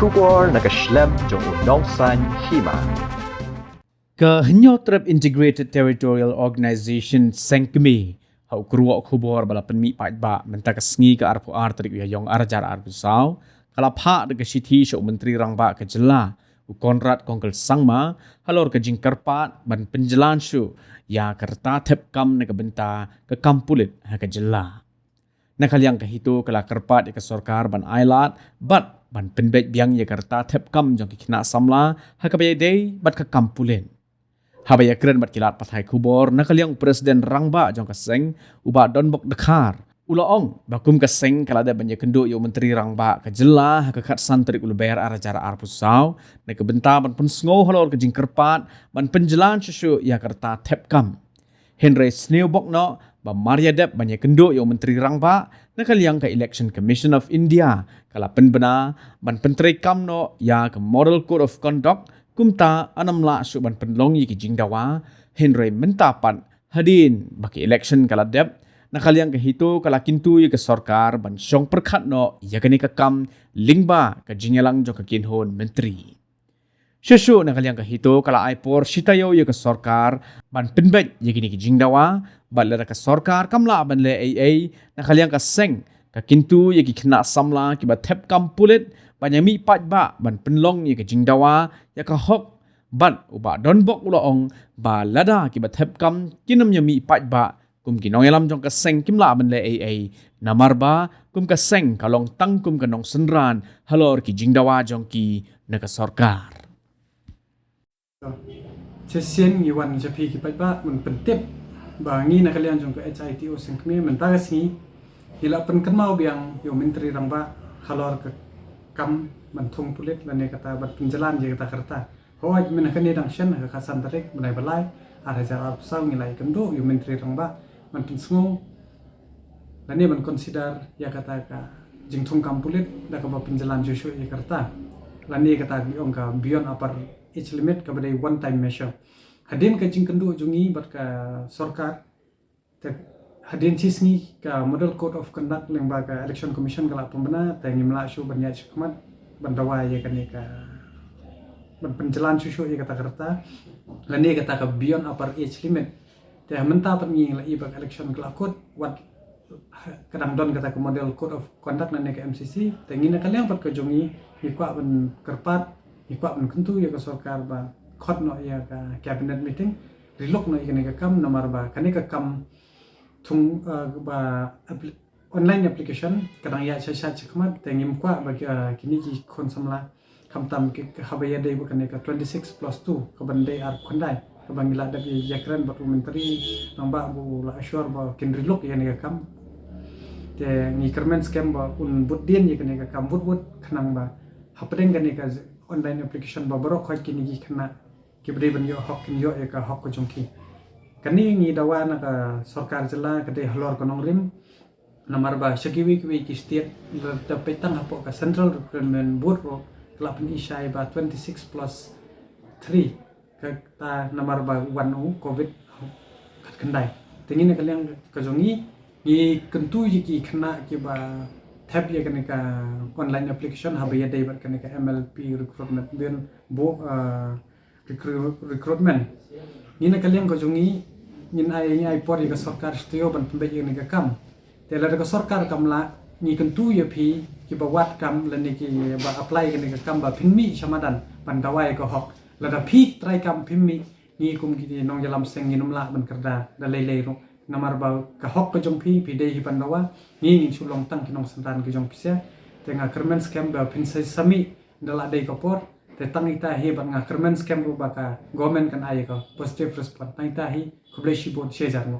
Kubor nakaslem jong unong san hima. Kehenyo Trip Integrated Territorial Organization Sengkemi hau kruak khubor bala penmi paitba menta kesngi ke arpu artrik ya yong arjar arpu sau kala pha de sithi syo menteri rangba ke jela u Konrad Kongkel Sangma halor ke jingkerpat ban penjelan syu ya kerta thep kam ne ke benta ke kampulit ha ke jela na kaliang ke hitu kala kerpat ke sorkar ban ailat bat ban penbek biang ya kerta thep kam jong ke kina samla ha ke dei bat ke kampulen Habaya keren bat kilat pathai kubor nakaliang presiden rangba jong kaseng uba donbok dekar ulaong bakum kaseng kalada banya kenduk yo menteri rangba ke jela ke kat santri ulu bayar arajara arpusau ne ke benta ban pun sngo halor ke jingkerpat ban penjelan susu ya kerta tepkam Henry Snewbok no ba Maria Dep banya kenduk yo menteri rangba nakaliang ke election commission of India kala penbena ban penteri kam no ya ke model code of conduct kumta anam la suban penlong yi ki jingdawa Henry mentapan hadin baki election kala dep nakaliang ke hitu kala kintu yi ke sorkar ban syong perkhat no ya kani ka kam lingba ka jingelang jo ka kinhon menteri Shushu nakaliang ke hitu kala aipor sitayo yi ke sorkar ban penbet yi kini ki jingdawa balera ka sorkar kamla ban le AA nakaliang ka seng ka kintu yi ki kena samla ki ba thep kam pulit banyami pat ba ban penlong ye ke jingdawa ya ka hok ban uba donbok ulaong ba lada ki ba thep kam kinam yami pat ba kum ki nong yalam jong ka seng kimla ban le AA namar ba kum ka seng kalong tang kum ka nong senran halor ki jingdawa jong ki na ka sorkar Sesien yiwan japi ki pat ba mun pentip ba ngi na kalian jong ka HITO sengkme mentagas ni hila pen kenmau biang yo menteri rangba halor ke kam bantung pulit lane kata bat penjalan je kata kerta hoi men kene dang shen ka kasan tarik menai balai ada jar sau ngilai kendo yu menteri rangba man pensngo lane man consider ya kata ka jingtung kam pulit da ka penjalan jushu ya kerta lane kata bi ong ka beyond upper age limit ka badai one time measure hadin ka jing kendo jungi bat ka sorkar hadin cisni ka model code of conduct lembaga election commission kala pembena tangi melashu banyak syukmat bandawa ya kan ka penjalan susu ya kata kerta lani kata ka beyond upper age limit teh menta pengi la ibak election kala code wat kadang don kata ka model code of conduct nane ka MCC tangi na kaliang pat ka jungi ikwa ban kerpat ikwa ban kentu ya ka sorkar ba khot no ya ka cabinet meeting rilok no ikane ka kam nomor ba kane ka kam tung ba online application kadang ya saya cekmat tengim kwa bagi kini ki konsamla kamtam ke habaya dei bukan ka 26 plus 2 ke bandai ar kondai ke bangila da bi jakran ba menteri namba bu la ashur ba kindri lok ya ne kam te ni kermen scam ba un budien ya ne ka kam bud kanang ba hapdeng ne ka online application ba baro khoi kini ki khana ke bre ban yo hok kin yo ya ka hok ko jongki kani ngi dawana ka sorkar jela kade halor konong rim namar ba shakiwi ki state da petang hapo ka central recruitment board ro kelap ni isai ba 26 plus 3 ka ta namar ba 1 covid kat kendai tingin ne kaliang ka jongi ni kentu ki khna ki ba tab ya kan ka online application habaya dei ba kan ka MLP recruitment ben bo recruitment ni na kaliang ka jongi nin ai por ka sorkar stio ban pembe ni ka kam tela ka sorkar kamla ni kentu ya phi ki bawat kam la ni ki ba apply ni ka kam ba pinmi samadan ban dawai ka hok la da phi try kam pinmi ni kum ki nong jalam seng ni numla ban kerda da lele ro namar ba ka hok ka jong phi dei hi ban dawa ni chulong tang ki nong sandan ki jong pisia tenga kermen scam ba pin sai sami dala dei ka por te tang ita hi ban nga kermen scam ru ba ka government kan ai ka positive response tang ita hi kublai shi bon shejar no